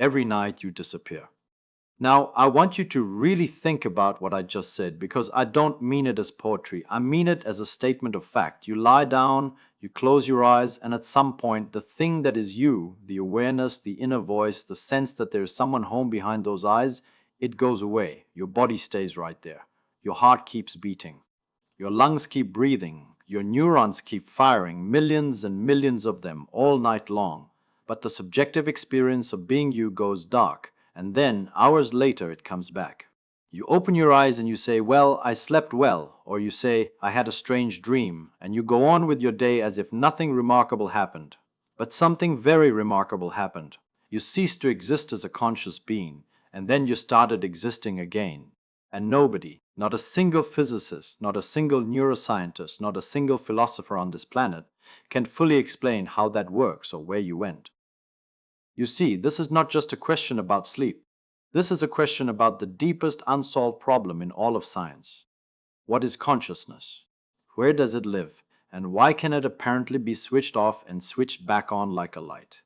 every night you disappear. Now, I want you to really think about what I just said because I don't mean it as poetry. I mean it as a statement of fact. You lie down, you close your eyes, and at some point, the thing that is you, the awareness, the inner voice, the sense that there is someone home behind those eyes, it goes away. Your body stays right there. Your heart keeps beating. Your lungs keep breathing. Your neurons keep firing, millions and millions of them, all night long. But the subjective experience of being you goes dark, and then, hours later, it comes back. You open your eyes and you say, well, I slept well, or you say, I had a strange dream, and you go on with your day as if nothing remarkable happened. But something very remarkable happened. You ceased to exist as a conscious being, and then you started existing again. And nobody, not a single physicist, not a single neuroscientist, not a single philosopher on this planet, can fully explain how that works or where you went. You see, this is not just a question about sleep. This is a question about the deepest unsolved problem in all of science. What is consciousness? Where does it live? And why can it apparently be switched off and switched back on like a light?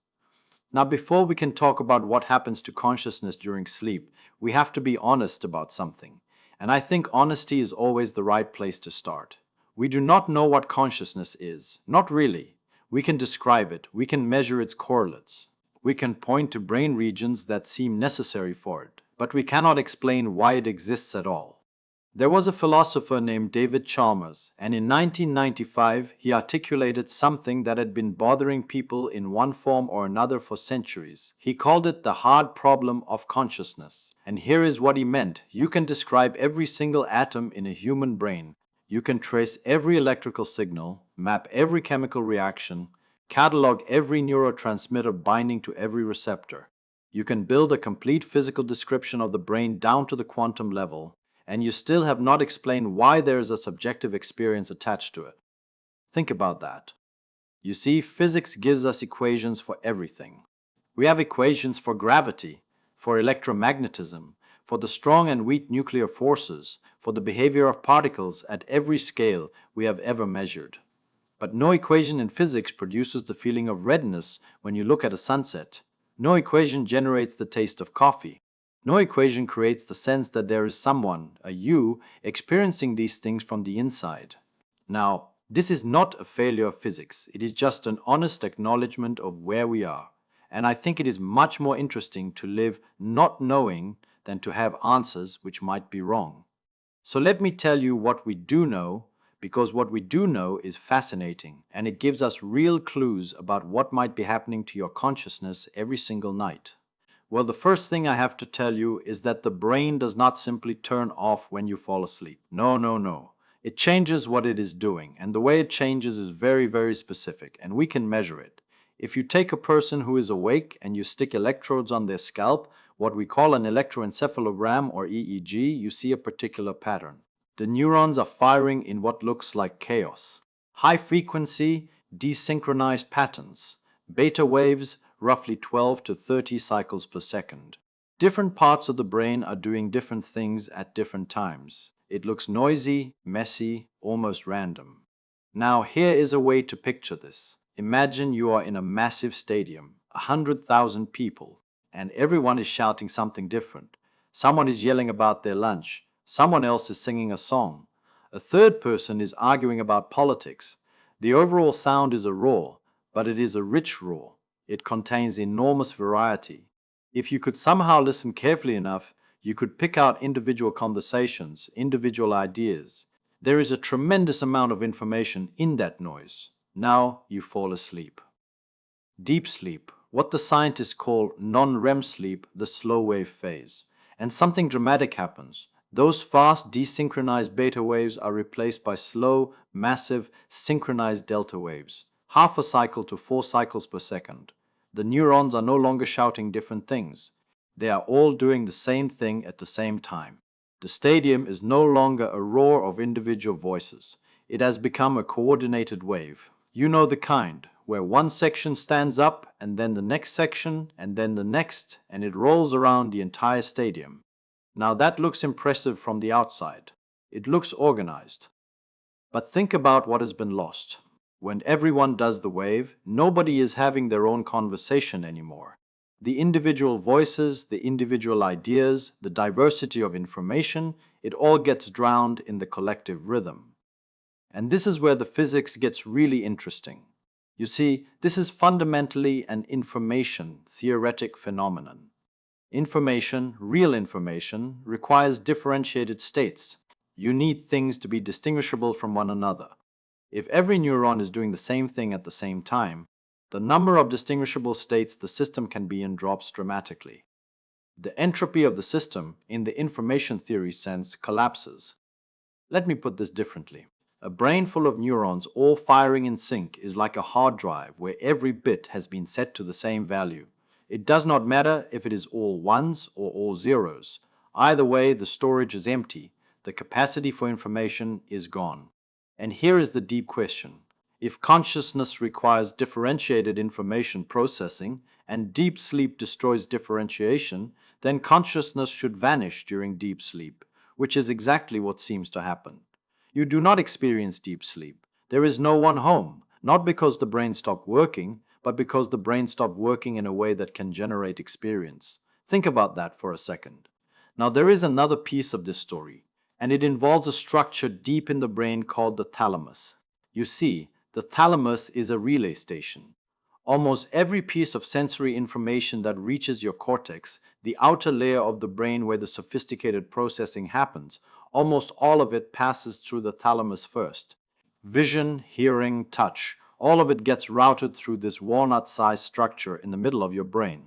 Now, before we can talk about what happens to consciousness during sleep, we have to be honest about something. And I think honesty is always the right place to start. We do not know what consciousness is. Not really. We can describe it. We can measure its correlates. We can point to brain regions that seem necessary for it. But we cannot explain why it exists at all. There was a philosopher named David Chalmers, and in 1995 he articulated something that had been bothering people in one form or another for centuries. He called it the hard problem of consciousness. And here is what he meant. You can describe every single atom in a human brain. You can trace every electrical signal, map every chemical reaction, catalog every neurotransmitter binding to every receptor. You can build a complete physical description of the brain down to the quantum level, and you still have not explained why there is a subjective experience attached to it. Think about that. You see, physics gives us equations for everything. We have equations for gravity, for electromagnetism, for the strong and weak nuclear forces, for the behavior of particles at every scale we have ever measured. But no equation in physics produces the feeling of redness when you look at a sunset. No equation generates the taste of coffee. No equation creates the sense that there is someone, a you, experiencing these things from the inside. Now, this is not a failure of physics. It is just an honest acknowledgement of where we are. And I think it is much more interesting to live not knowing than to have answers which might be wrong. So let me tell you what we do know, because what we do know is fascinating, and it gives us real clues about what might be happening to your consciousness every single night. Well, the first thing I have to tell you is that the brain does not simply turn off when you fall asleep. No, no, no. It changes what it is doing, and the way it changes is very, very specific, and we can measure it. If you take a person who is awake and you stick electrodes on their scalp, what we call an electroencephalogram or EEG, you see a particular pattern. The neurons are firing in what looks like chaos. High frequency, desynchronized patterns. Beta waves, roughly 12 to 30 cycles per second. Different parts of the brain are doing different things at different times. It looks noisy, messy, almost random. Now, here is a way to picture this. Imagine you are in a massive stadium, 100,000 people, and everyone is shouting something different. Someone is yelling about their lunch. Someone else is singing a song. A third person is arguing about politics. The overall sound is a roar, but it is a rich roar. It contains enormous variety. If you could somehow listen carefully enough, you could pick out individual conversations, individual ideas. There is a tremendous amount of information in that noise. Now you fall asleep. Deep sleep, what the scientists call non-REM sleep, the slow wave phase. And something dramatic happens. Those fast desynchronized beta waves are replaced by slow, massive, synchronized delta waves. Half a cycle to 4 cycles per second. The neurons are no longer shouting different things. They are all doing the same thing at the same time. The stadium is no longer a roar of individual voices. It has become a coordinated wave. You know the kind, where one section stands up and then the next section and then the next, and it rolls around the entire stadium. Now that looks impressive from the outside. It looks organized. But think about what has been lost. When everyone does the wave, nobody is having their own conversation anymore. The individual voices, the individual ideas, the diversity of information, it all gets drowned in the collective rhythm. And this is where the physics gets really interesting. You see, this is fundamentally an information theoretic phenomenon. Information, real information, requires differentiated states. You need things to be distinguishable from one another. If every neuron is doing the same thing at the same time, the number of distinguishable states the system can be in drops dramatically. The entropy of the system, in the information theory sense, collapses. Let me put this differently. A brain full of neurons all firing in sync is like a hard drive where every bit has been set to the same value. It does not matter if it is all ones or all zeros. Either way, the storage is empty. The capacity for information is gone. And here is the deep question. If consciousness requires differentiated information processing and deep sleep destroys differentiation, then consciousness should vanish during deep sleep, which is exactly what seems to happen. You do not experience deep sleep. There is no one home, not because the brain stopped working, but because the brain stopped working in a way that can generate experience. Think about that for a second. Now, there is another piece of this story, and it involves a structure deep in the brain called the thalamus. You see, the thalamus is a relay station. Almost every piece of sensory information that reaches your cortex, the outer layer of the brain where the sophisticated processing happens, almost all of it passes through the thalamus first. Vision, hearing, touch, all of it gets routed through this walnut-sized structure in the middle of your brain.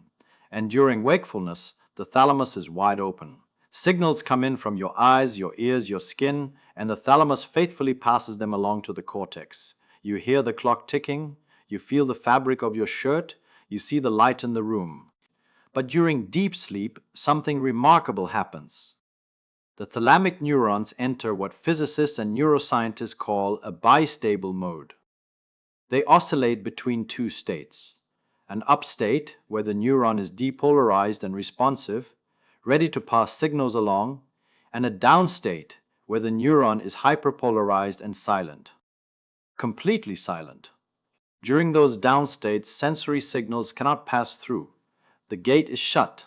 And during wakefulness, the thalamus is wide open. Signals come in from your eyes, your ears, your skin, and the thalamus faithfully passes them along to the cortex. You hear the clock ticking, you feel the fabric of your shirt, you see the light in the room. But during deep sleep, something remarkable happens. The thalamic neurons enter what physicists and neuroscientists call a bistable mode. They oscillate between two states. An up state, where the neuron is depolarized and responsive, ready to pass signals along, and a down state, where the neuron is hyperpolarized and silent. Completely silent. During those down states, sensory signals cannot pass through. The gate is shut.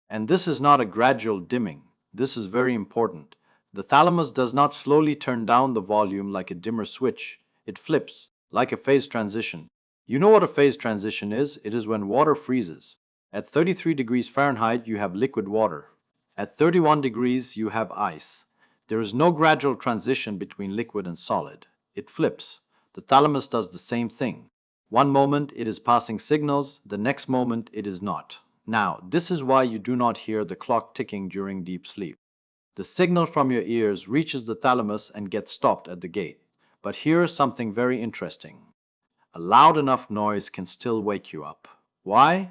And this is not a gradual dimming. This is very important. The thalamus does not slowly turn down the volume like a dimmer switch. It flips, like a phase transition. You know what a phase transition is? It is when water freezes. At 33 degrees Fahrenheit, you have liquid water. At 31 degrees, you have ice. There is no gradual transition between liquid and solid. It flips. The thalamus does the same thing. One moment it is passing signals, the next moment it is not. Now, this is why you do not hear the clock ticking during deep sleep. The signal from your ears reaches the thalamus and gets stopped at the gate. But here's something very interesting. A loud enough noise can still wake you up. Why?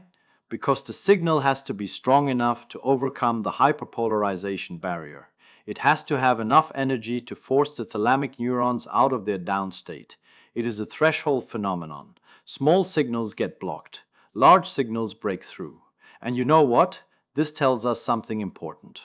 Because the signal has to be strong enough to overcome the hyperpolarization barrier. It has to have enough energy to force the thalamic neurons out of their down state. It is a threshold phenomenon. Small signals get blocked. Large signals break through. And you know what? This tells us something important.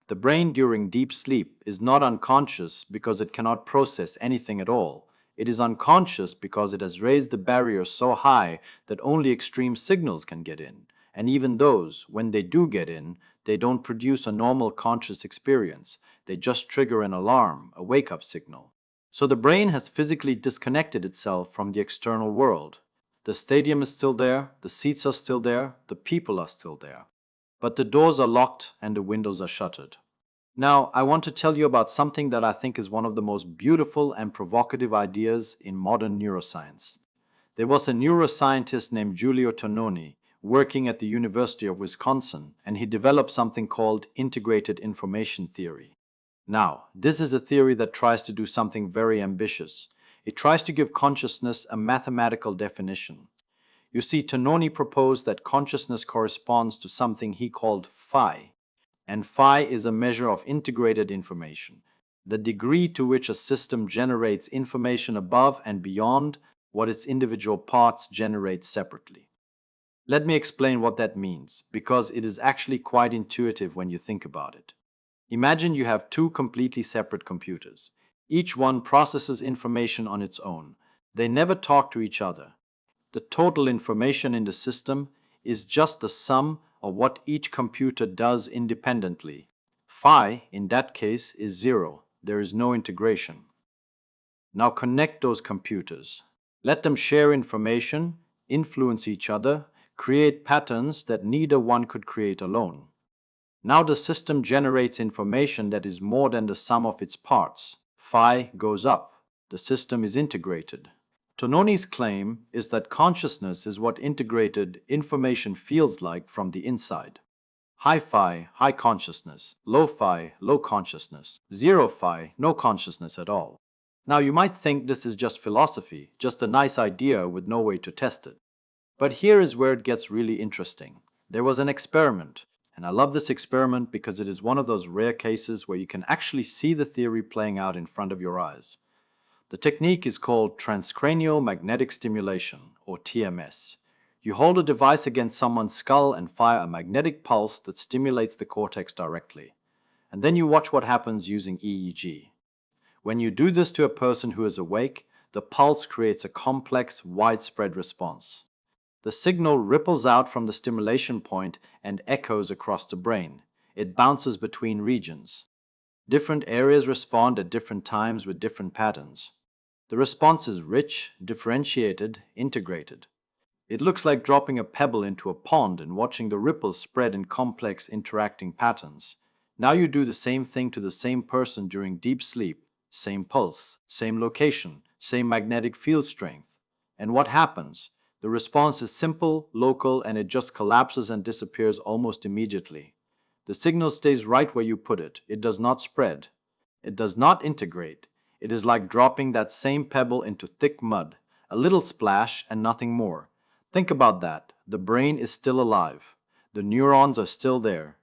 The brain during deep sleep is not unconscious because it cannot process anything at all. It is unconscious because it has raised the barrier so high that only extreme signals can get in. And even those, when they do get in, they don't produce a normal conscious experience. They just trigger an alarm, a wake-up signal. So the brain has physically disconnected itself from the external world. The stadium is still there, the seats are still there, the people are still there. But the doors are locked and the windows are shuttered. Now, I want to tell you about something that I think is one of the most beautiful and provocative ideas in modern neuroscience. There was a neuroscientist named Giulio Tononi working at the University of Wisconsin, and he developed something called integrated information theory. Now, this is a theory that tries to do something very ambitious. It tries to give consciousness a mathematical definition. You see, Tononi proposed that consciousness corresponds to something he called phi, and phi is a measure of integrated information, the degree to which a system generates information above and beyond what its individual parts generate separately. Let me explain what that means, because it is actually quite intuitive when you think about it. Imagine you have two completely separate computers. Each one processes information on its own. They never talk to each other. The total information in the system, is just the sum of what each computer does independently. Phi, in that case, is zero. There is no integration. Now connect those computers. Let them share information, influence each other, create patterns that neither one could create alone. Now the system generates information that is more than the sum of its parts. Phi goes up. The system is integrated. Tononi's claim is that consciousness is what integrated information feels like from the inside. High phi, high consciousness. Low phi, low consciousness. Zero phi, no consciousness at all. Now you might think this is just philosophy, just a nice idea with no way to test it. But here is where it gets really interesting. There was an experiment, and I love this experiment because it is one of those rare cases where you can actually see the theory playing out in front of your eyes. The technique is called transcranial magnetic stimulation, or TMS. You hold a device against someone's skull and fire a magnetic pulse that stimulates the cortex directly. And then you watch what happens using EEG. When you do this to a person who is awake, the pulse creates a complex, widespread response. The signal ripples out from the stimulation point and echoes across the brain. It bounces between regions. Different areas respond at different times with different patterns. The response is rich, differentiated, integrated. It looks like dropping a pebble into a pond and watching the ripples spread in complex interacting patterns. Now you do the same thing to the same person during deep sleep, same pulse, same location, same magnetic field strength. And what happens? The response is simple, local, and it just collapses and disappears almost immediately. The signal stays right where you put it. It does not spread. It does not integrate. It is like dropping that same pebble into thick mud, a little splash and nothing more. Think about that. The brain is still alive. The neurons are still there.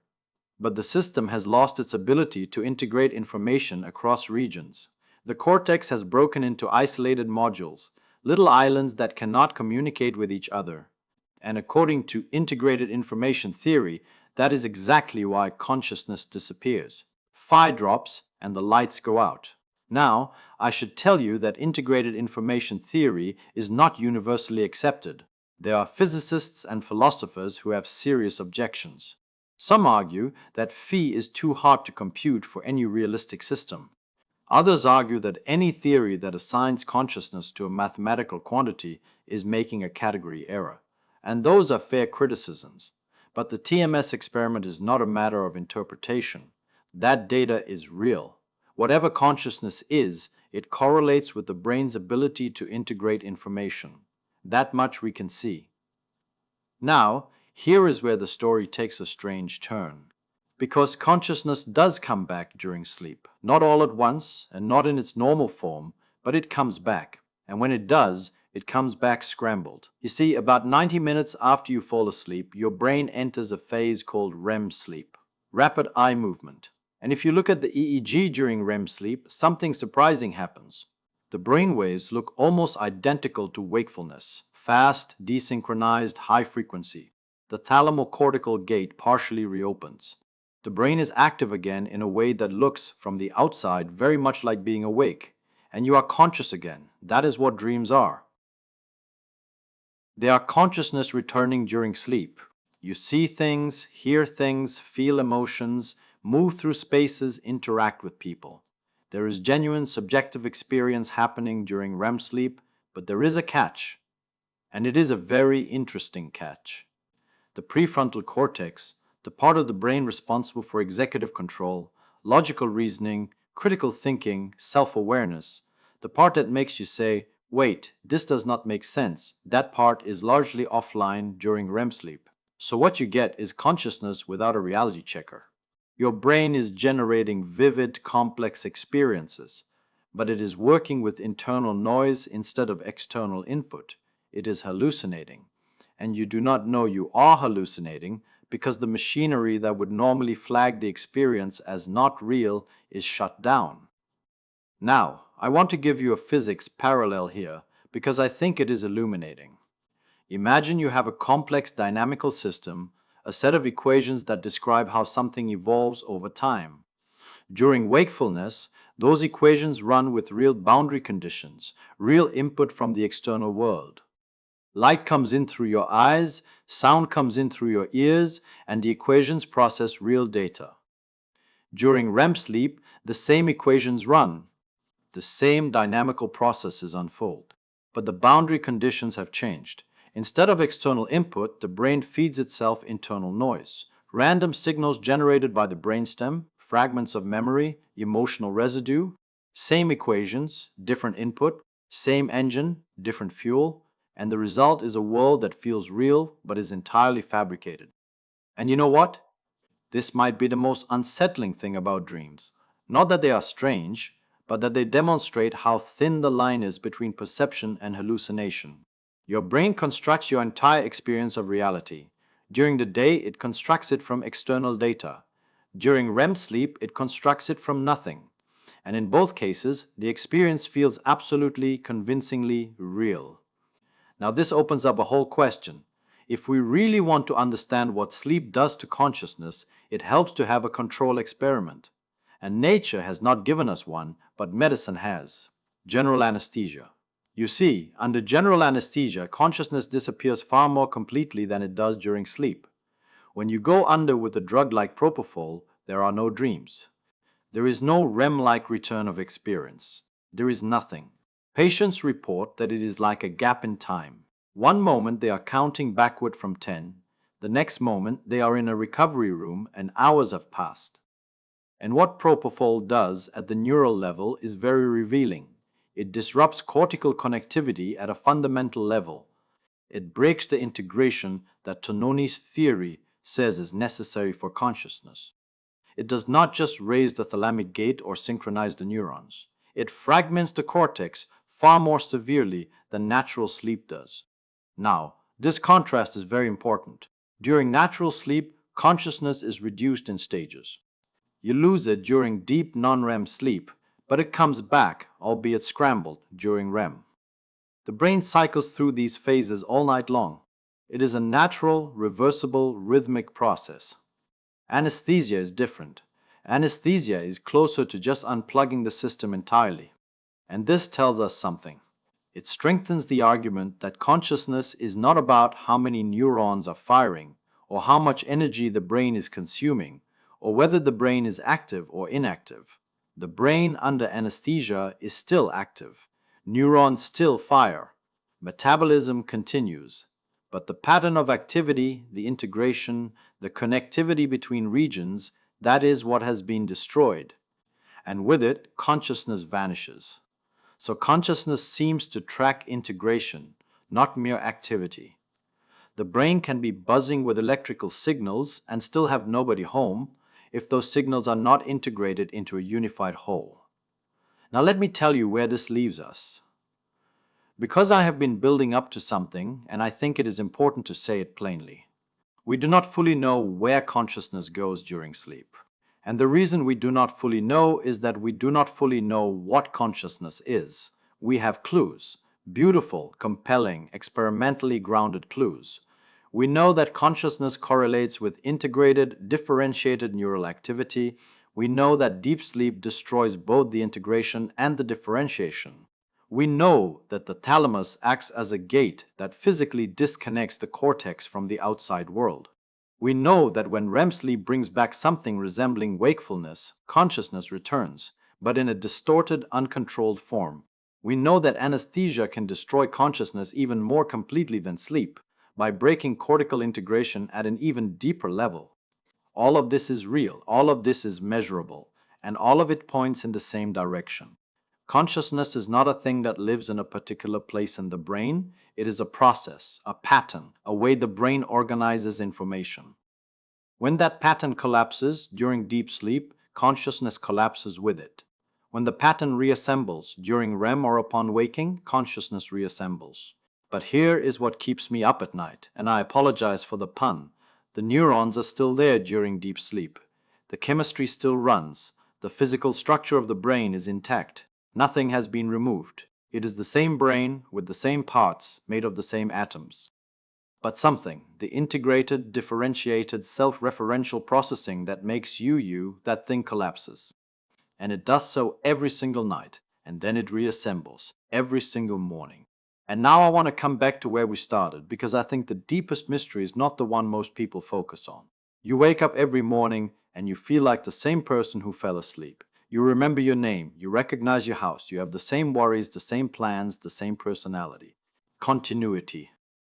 But the system has lost its ability to integrate information across regions. The cortex has broken into isolated modules, little islands that cannot communicate with each other. And according to integrated information theory, that is exactly why consciousness disappears. Phi drops and the lights go out. Now, I should tell you that integrated information theory is not universally accepted. There are physicists and philosophers who have serious objections. Some argue that phi is too hard to compute for any realistic system. Others argue that any theory that assigns consciousness to a mathematical quantity is making a category error. And those are fair criticisms. But the TMS experiment is not a matter of interpretation. That data is real. Whatever consciousness is, it correlates with the brain's ability to integrate information. That much we can see. Now, here is where the story takes a strange turn. Because consciousness does come back during sleep. Not all at once, and not in its normal form, but it comes back. And when it does, it comes back scrambled. You see, about 90 minutes after you fall asleep, your brain enters a phase called REM sleep, rapid eye movement. And if you look at the EEG during REM sleep, something surprising happens. The brain waves look almost identical to wakefulness, fast, desynchronized, high frequency. The thalamocortical gate partially reopens. The brain is active again in a way that looks, from the outside, very much like being awake. And you are conscious again. That is what dreams are. They are consciousness returning during sleep. You see things, hear things, feel emotions, move through spaces, interact with people. There is genuine subjective experience happening during REM sleep, but there is a catch. And it is a very interesting catch. The prefrontal cortex, the part of the brain responsible for executive control, logical reasoning, critical thinking, self-awareness, the part that makes you say, wait, this does not make sense, that part is largely offline during REM sleep. So what you get is consciousness without a reality checker. Your brain is generating vivid, complex experiences, but it is working with internal noise instead of external input. It is hallucinating. And you do not know you are hallucinating because the machinery that would normally flag the experience as not real is shut down. Now, I want to give you a physics parallel here because I think it is illuminating. Imagine you have a complex dynamical system, a set of equations that describe how something evolves over time. During wakefulness, those equations run with real boundary conditions, real input from the external world. Light comes in through your eyes, sound comes in through your ears, and the equations process real data. During REM sleep, the same equations run, the same dynamical processes unfold. But the boundary conditions have changed. Instead of external input, the brain feeds itself internal noise. Random signals generated by the brainstem, fragments of memory, emotional residue, same equations, different input, same engine, different fuel, and the result is a world that feels real but is entirely fabricated. And you know what? This might be the most unsettling thing about dreams. Not that they are strange, but that they demonstrate how thin the line is between perception and hallucination. Your brain constructs your entire experience of reality. During the day, it constructs it from external data. During REM sleep, it constructs it from nothing. And in both cases, the experience feels absolutely, convincingly real. Now, this opens up a whole question. If we really want to understand what sleep does to consciousness, it helps to have a control experiment. And nature has not given us one, but medicine has. General anesthesia. You see, under general anesthesia, consciousness disappears far more completely than it does during sleep. When you go under with a drug like propofol, there are no dreams. There is no REM-like return of experience. There is nothing. Patients report that it is like a gap in time. One moment they are counting backward from 10, the next moment they are in a recovery room and hours have passed. And what propofol does at the neural level is very revealing. It disrupts cortical connectivity at a fundamental level. It breaks the integration that Tononi's theory says is necessary for consciousness. It does not just raise the thalamic gate or synchronize the neurons. It fragments the cortex far more severely than natural sleep does. Now, this contrast is very important. During natural sleep, consciousness is reduced in stages. You lose it during deep non-REM sleep, but it comes back, albeit scrambled, during REM. The brain cycles through these phases all night long. It is a natural, reversible, rhythmic process. Anesthesia is different. Anesthesia is closer to just unplugging the system entirely. And this tells us something. It strengthens the argument that consciousness is not about how many neurons are firing, or how much energy the brain is consuming, or whether the brain is active or inactive. The brain under anesthesia is still active. Neurons still fire. Metabolism continues. But the pattern of activity, the integration, the connectivity between regions, that is what has been destroyed. And with it, consciousness vanishes. So consciousness seems to track integration, not mere activity. The brain can be buzzing with electrical signals and still have nobody home if those signals are not integrated into a unified whole. Now let me tell you where this leaves us. Because I have been building up to something, and I think it is important to say it plainly. We do not fully know where consciousness goes during sleep. And the reason we do not fully know is that we do not fully know what consciousness is. We have clues, beautiful, compelling, experimentally grounded clues. We know that consciousness correlates with integrated, differentiated neural activity. We know that deep sleep destroys both the integration and the differentiation. We know that the thalamus acts as a gate that physically disconnects the cortex from the outside world. We know that when REM sleep brings back something resembling wakefulness, consciousness returns, but in a distorted, uncontrolled form. We know that anesthesia can destroy consciousness even more completely than sleep, by breaking cortical integration at an even deeper level. All of this is real, all of this is measurable, and all of it points in the same direction. Consciousness is not a thing that lives in a particular place in the brain. It is a process, a pattern, a way the brain organizes information. When that pattern collapses during deep sleep, consciousness collapses with it. When the pattern reassembles during REM or upon waking, consciousness reassembles. But here is what keeps me up at night, and I apologize for the pun. The neurons are still there during deep sleep. The chemistry still runs. The physical structure of the brain is intact. Nothing has been removed. It is the same brain with the same parts made of the same atoms. But something, the integrated, differentiated, self-referential processing that makes you, that thing collapses. And it does so every single night, and then it reassembles every single morning. And now I want to come back to where we started because I think the deepest mystery is not the one most people focus on. You wake up every morning and you feel like the same person who fell asleep. You remember your name, you recognize your house, you have the same worries, the same plans, the same personality. Continuity.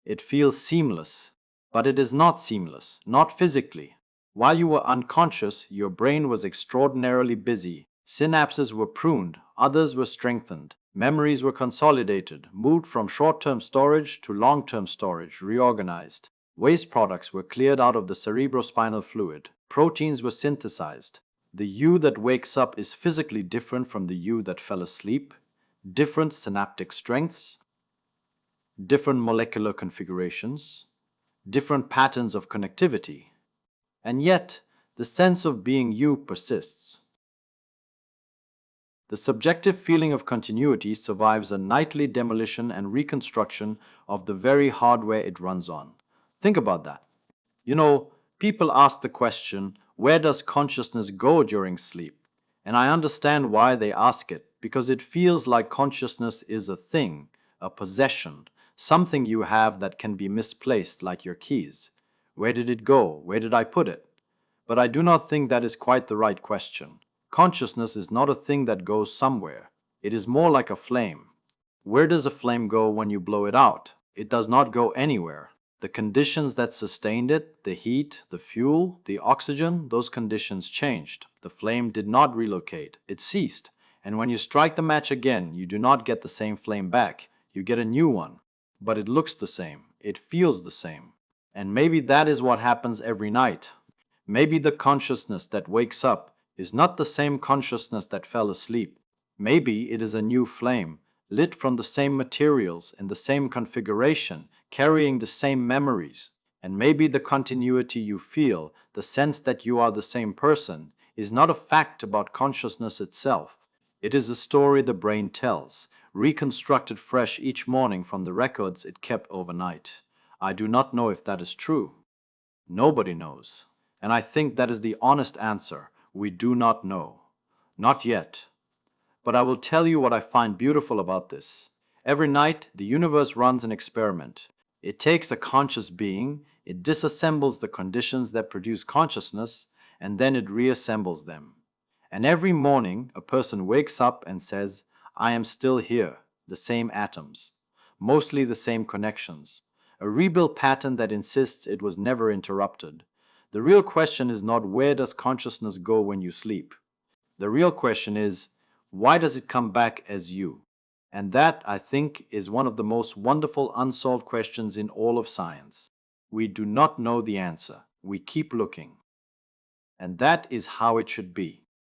It feels seamless, but it is not seamless, not physically. While you were unconscious, your brain was extraordinarily busy. Synapses were pruned, others were strengthened, memories were consolidated, moved from short term storage to long term storage, reorganized. Waste products were cleared out of the cerebrospinal fluid, proteins were synthesized. The you that wakes up is physically different from the you that fell asleep, different synaptic strengths, different molecular configurations, different patterns of connectivity. And yet, the sense of being you persists. The subjective feeling of continuity survives a nightly demolition and reconstruction of the very hardware it runs on. Think about that. You know, people ask the question, where does consciousness go during sleep? And I understand why they ask it, because it feels like consciousness is a thing, a possession, something you have that can be misplaced like your keys. Where did it go? Where did I put it? But I do not think that is quite the right question. Consciousness is not a thing that goes somewhere. It is more like a flame. Where does a flame go when you blow it out? It does not go anywhere. The conditions that sustained it, the heat, the fuel, the oxygen, those conditions changed. The flame did not relocate. It ceased. And when you strike the match again, you do not get the same flame back. You get a new one. But it looks the same. It feels the same. And maybe that is what happens every night. Maybe the consciousness that wakes up is not the same consciousness that fell asleep. Maybe it is a new flame, lit from the same materials in the same configuration, carrying the same memories. And maybe the continuity you feel, the sense that you are the same person, is not a fact about consciousness itself. It is a story the brain tells, reconstructed fresh each morning from the records it kept overnight. I do not know if that is true. Nobody knows. And I think that is the honest answer. We do not know. Not yet. But I will tell you what I find beautiful about this. Every night, the universe runs an experiment. It takes a conscious being, it disassembles the conditions that produce consciousness, and then it reassembles them. And every morning, a person wakes up and says, I am still here, the same atoms, mostly the same connections, a rebuilt pattern that insists it was never interrupted. The real question is not where does consciousness go when you sleep? The real question is, why does it come back as you? And that, I think, is one of the most wonderful unsolved questions in all of science. We do not know the answer. We keep looking. And that is how it should be.